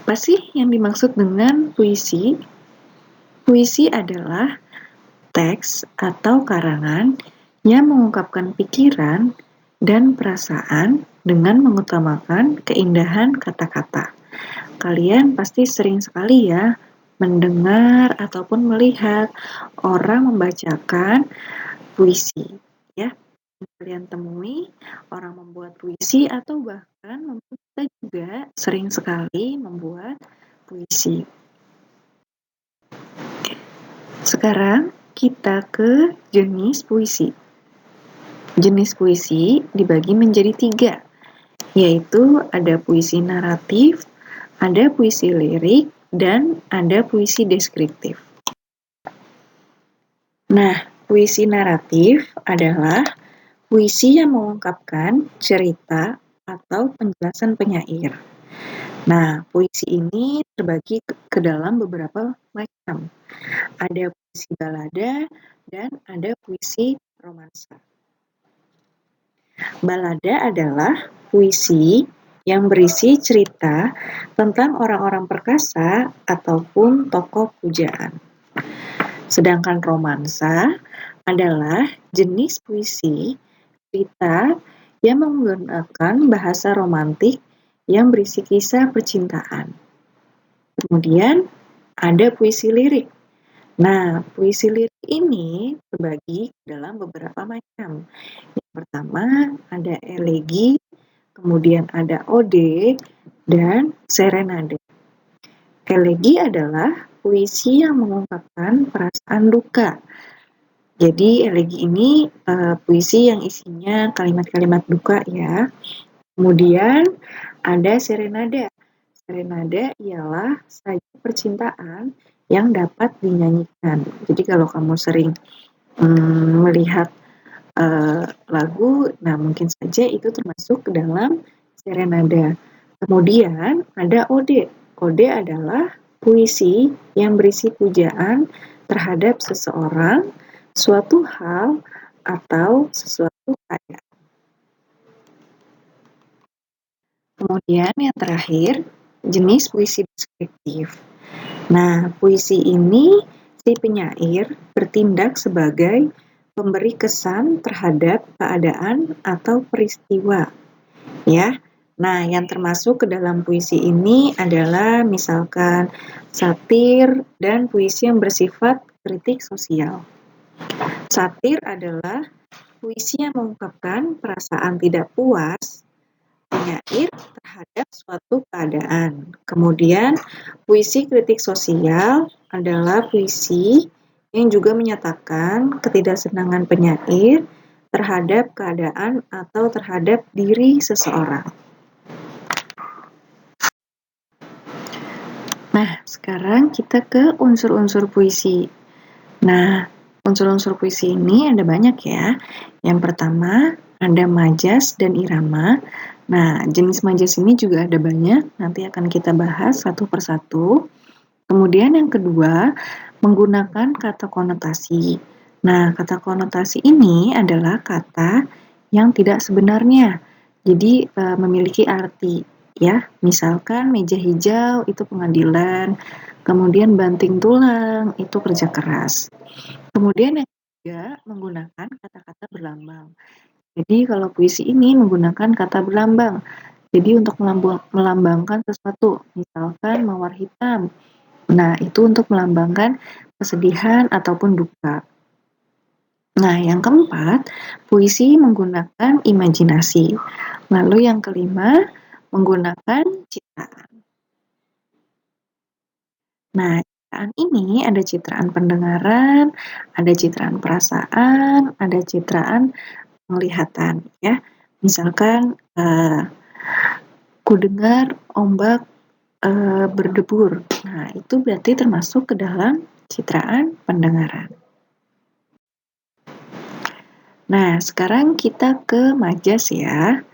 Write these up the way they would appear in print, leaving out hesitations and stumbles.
Apa sih yang dimaksud dengan puisi? Puisi adalah teks atau karangan yang mengungkapkan pikiran dan perasaan dengan mengutamakan keindahan kata-kata. Kalian pasti sering sekali ya mendengar ataupun melihat orang membacakan puisi, ya. Kalian temui orang membuat puisi atau bahkan kita juga sering sekali membuat puisi. Sekarang kita ke jenis puisi. Jenis puisi dibagi menjadi 3, yaitu ada puisi naratif, ada puisi lirik, dan ada puisi deskriptif. Nah, puisi naratif adalah puisi yang mengungkapkan cerita atau penjelasan penyair. Nah, puisi ini terbagi ke dalam beberapa macam. Ada puisi balada dan ada puisi romansa. Balada adalah puisi yang berisi cerita tentang orang-orang perkasa ataupun tokoh pujaan. Sedangkan romansa adalah jenis puisi cerita yang menggunakan bahasa romantik yang berisi kisah percintaan. Kemudian ada puisi lirik. Nah, puisi lirik ini terbagi dalam beberapa macam. Yang pertama ada elegi, kemudian ada ode, dan serenade. Elegi adalah puisi yang mengungkapkan perasaan duka. Jadi elegi ini puisi yang isinya kalimat-kalimat duka ya. Kemudian ada serenade. Serenade ialah saja percintaan yang dapat dinyanyikan. Jadi kalau kamu sering melihat lagu, nah mungkin saja itu termasuk ke dalam serenade. Kemudian ada ode. Ode adalah puisi yang berisi pujaan terhadap seseorang, suatu hal, atau sesuatu keadaan. Kemudian yang terakhir, jenis puisi deskriptif. Nah, puisi ini si penyair bertindak sebagai pemberi kesan terhadap keadaan atau peristiwa. Ya. Nah, yang termasuk ke dalam puisi ini adalah misalkan satir dan puisi yang bersifat kritik sosial. Satir adalah puisi yang mengungkapkan perasaan tidak puas penyair terhadap suatu keadaan. Kemudian, puisi kritik sosial adalah puisi yang juga menyatakan ketidaksenangan penyair terhadap keadaan atau terhadap diri seseorang. Nah, sekarang kita ke unsur-unsur puisi. Nah, unsur-unsur puisi ini ada banyak ya. Yang pertama, ada majas dan irama. Nah, jenis majas ini juga ada banyak, nanti akan kita bahas satu persatu. Kemudian yang kedua, menggunakan kata konotasi. Nah, kata konotasi ini adalah kata yang tidak sebenarnya, jadi memiliki arti, ya. Misalkan meja hijau itu pengadilan, kemudian banting tulang itu kerja keras. Kemudian yang ketiga, menggunakan kata-kata berlambang. Jadi kalau puisi ini menggunakan kata berlambang. Jadi untuk melambangkan sesuatu, misalkan mawar hitam. Nah, itu untuk melambangkan kesedihan ataupun duka. Nah, yang keempat, puisi menggunakan imajinasi. Lalu yang kelima, menggunakan citraan. Nah, citraan ini ada citraan pendengaran, ada citraan perasaan, ada citraan penglihatan ya. Misalkan ku dengar ombak berdebur. Nah, itu berarti termasuk ke dalam citraan pendengaran. Nah, sekarang kita ke majas ya.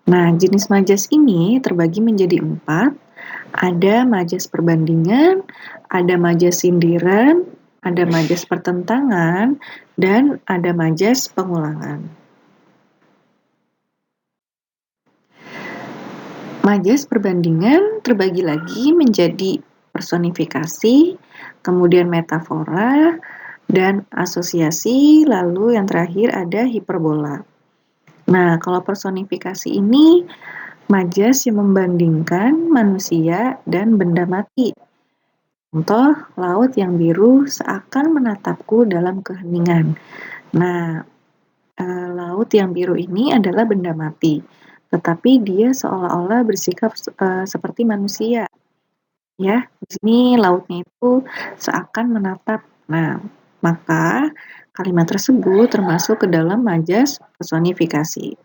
Nah, jenis majas ini terbagi menjadi 4. Ada majas perbandingan, ada majas sindiran, ada majas pertentangan, dan ada majas pengulangan. Majas perbandingan terbagi lagi menjadi personifikasi, kemudian metafora, dan asosiasi, lalu yang terakhir ada hiperbola. Nah, kalau personifikasi ini majas yang membandingkan manusia dan benda mati. Contoh, laut yang biru seakan menatapku dalam keheningan. Nah, laut yang biru ini adalah benda mati, tetapi dia seolah-olah bersikap seperti manusia. Ya, di sini lautnya itu seakan menatap. Nah, maka kalimat tersebut termasuk ke dalam majas personifikasi.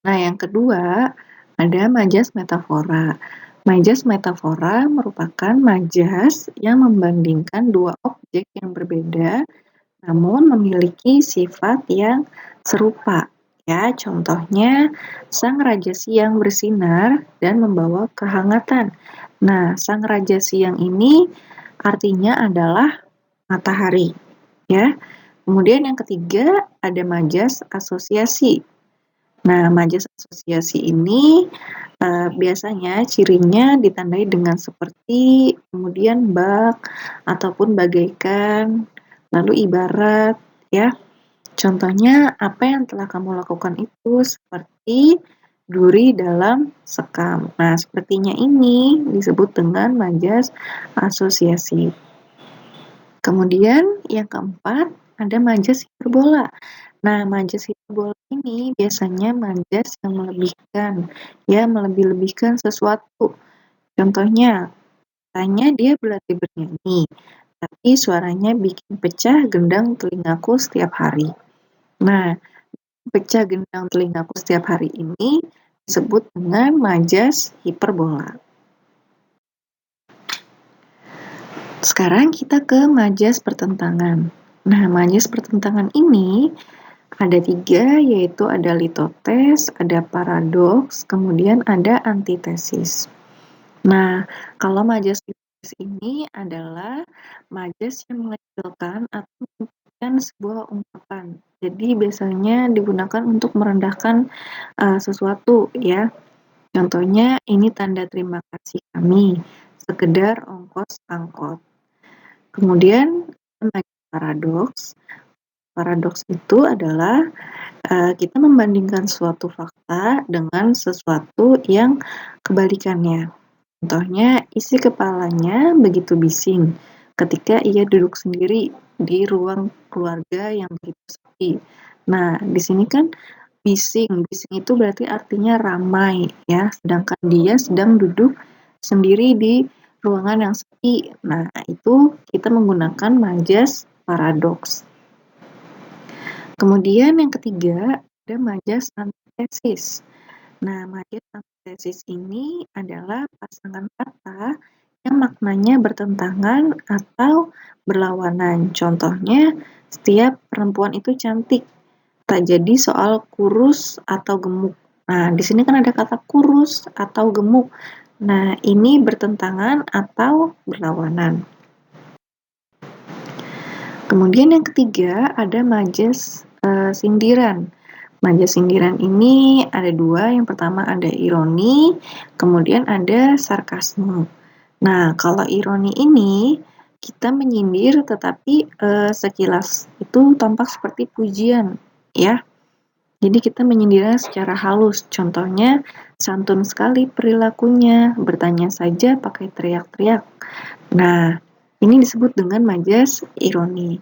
Nah, yang kedua ada majas metafora. Majas metafora merupakan majas yang membandingkan dua objek yang berbeda namun memiliki sifat yang serupa. Ya, contohnya sang raja siang bersinar dan membawa kehangatan. Nah, sang raja siang ini artinya adalah matahari, ya. Kemudian yang ketiga ada majas asosiasi. Nah, majas asosiasi ini biasanya cirinya ditandai dengan seperti, kemudian bak, ataupun bagaikan, lalu ibarat, ya. Contohnya, apa yang telah kamu lakukan itu seperti duri dalam sekam. Nah, sepertinya ini disebut dengan majas asosiasi. Kemudian yang keempat, ada majas hiperbola. Nah, majas hiperbola ini biasanya majas yang melebihkan, ya, melebih-lebihkan sesuatu. Contohnya, katanya dia berlatih bernyanyi, tapi suaranya bikin pecah gendang telingaku setiap hari. Nah, pecah gendang telingaku setiap hari ini disebut dengan majas hiperbola. Sekarang kita ke majas pertentangan. Nah, majas pertentangan ini ada 3, yaitu ada litotes, ada paradoks, kemudian ada antitesis. Nah, kalau majas litotes ini adalah majas yang mengecilkan atau menghentikan sebuah ungkapan. Jadi biasanya digunakan untuk merendahkan sesuatu, ya. Contohnya, ini tanda terima kasih kami, sekedar ongkos angkot. Kemudian majas paradoks. Paradoks itu adalah kita membandingkan suatu fakta dengan sesuatu yang kebalikannya. Contohnya, isi kepalanya begitu bising ketika ia duduk sendiri di ruang keluarga yang begitu sepi. Nah, di sini kan bising, bising itu berarti artinya ramai, ya, sedangkan dia sedang duduk sendiri di ruangan yang sepi. Nah, itu kita menggunakan majas paradoks. Kemudian yang ketiga, ada majas antitesis. Nah, majas antitesis ini adalah pasangan kata yang maknanya bertentangan atau berlawanan. Contohnya, setiap perempuan itu cantik. Tak jadi soal kurus atau gemuk. Nah, di sini kan ada kata kurus atau gemuk. Nah, ini bertentangan atau berlawanan. Kemudian yang ketiga ada majas sindiran. Majas sindiran ini ada 2, yang pertama ada ironi, kemudian ada sarkasme. Nah, kalau ironi ini kita menyindir tetapi sekilas itu tampak seperti pujian, ya. Jadi kita menyindirnya secara halus. Contohnya, santun sekali perilakunya, bertanya saja pakai teriak-teriak. Nah, ini disebut dengan majas ironi.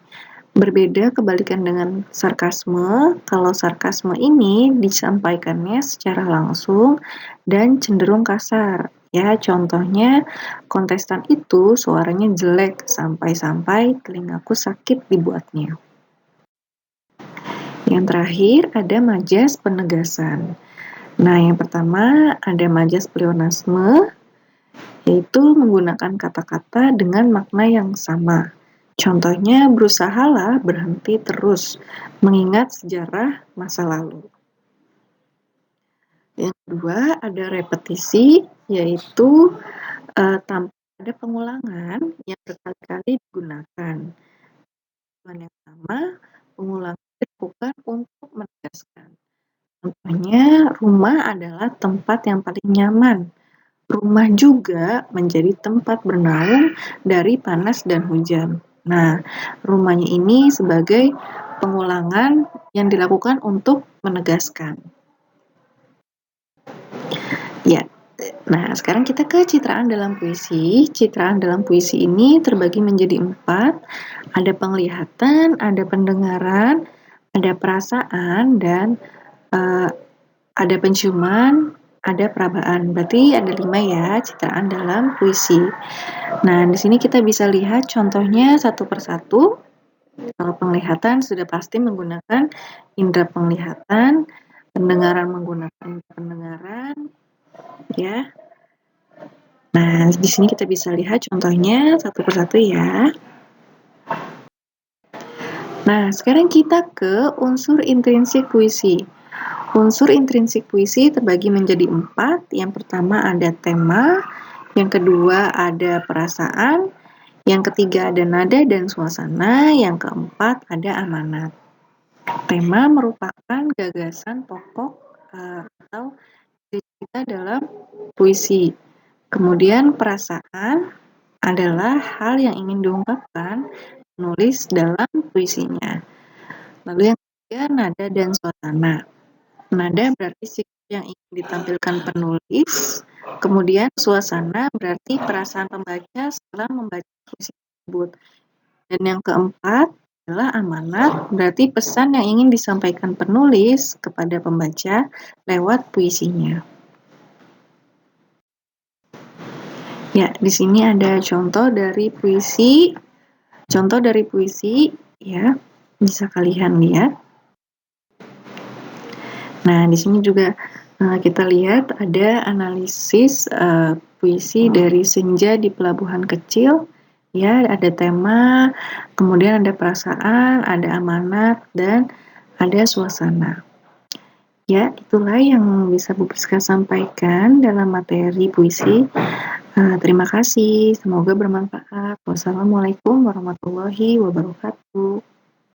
Berbeda kebalikan dengan sarkasme, kalau sarkasme ini disampaikannya secara langsung dan cenderung kasar. Ya, contohnya kontestan itu suaranya jelek sampai-sampai telingaku sakit dibuatnya. Yang terakhir ada majas penegasan. Nah, yang pertama ada majas pleonasme, yaitu menggunakan kata-kata dengan makna yang sama. Contohnya, berusahalah berhenti terus, mengingat sejarah masa lalu. Yang kedua, ada repetisi, yaitu tanpa ada pengulangan yang berkali-kali digunakan. Tujuan yang sama, pengulangan dilakukan untuk menegaskan. Contohnya, rumah adalah tempat yang paling nyaman. Rumah juga menjadi tempat bernaung dari panas dan hujan. Nah, rumahnya ini sebagai pengulangan yang dilakukan untuk menegaskan. Ya, nah sekarang kita ke citraan dalam puisi. Citraan dalam puisi ini terbagi menjadi 4. Ada penglihatan, ada pendengaran, ada perasaan, dan ada penciuman, ada perabaan. Berarti ada 5 ya citraan dalam puisi. Nah, di sini kita bisa lihat contohnya satu persatu. Kalau penglihatan sudah pasti menggunakan indera penglihatan, pendengaran menggunakan pendengaran, ya. Nah, di sini kita bisa lihat contohnya satu persatu ya. Nah, sekarang kita ke unsur intrinsik puisi. Unsur intrinsik puisi terbagi menjadi 4. Yang pertama ada tema, yang kedua ada perasaan, yang ketiga ada nada dan suasana, yang keempat ada amanat. Tema merupakan gagasan pokok atau cerita dalam puisi. Kemudian perasaan adalah hal yang ingin diungkapkan penulis dalam puisinya. Lalu yang ketiga nada dan suasana. Nada berarti sikap yang ingin ditampilkan penulis. Kemudian suasana berarti perasaan pembaca setelah membaca puisi tersebut. Dan yang keempat adalah amanat, berarti pesan yang ingin disampaikan penulis kepada pembaca lewat puisinya. Ya, di sini ada contoh dari puisi. Contoh dari puisi, ya, bisa kalian lihat. Nah, di sini juga kita lihat ada analisis puisi dari Senja di Pelabuhan Kecil. Ya, ada tema, kemudian ada perasaan, ada amanat, dan ada suasana. Ya, itulah yang bisa Bu Priska sampaikan dalam materi puisi. Terima kasih, semoga bermanfaat. Wassalamualaikum warahmatullahi wabarakatuh.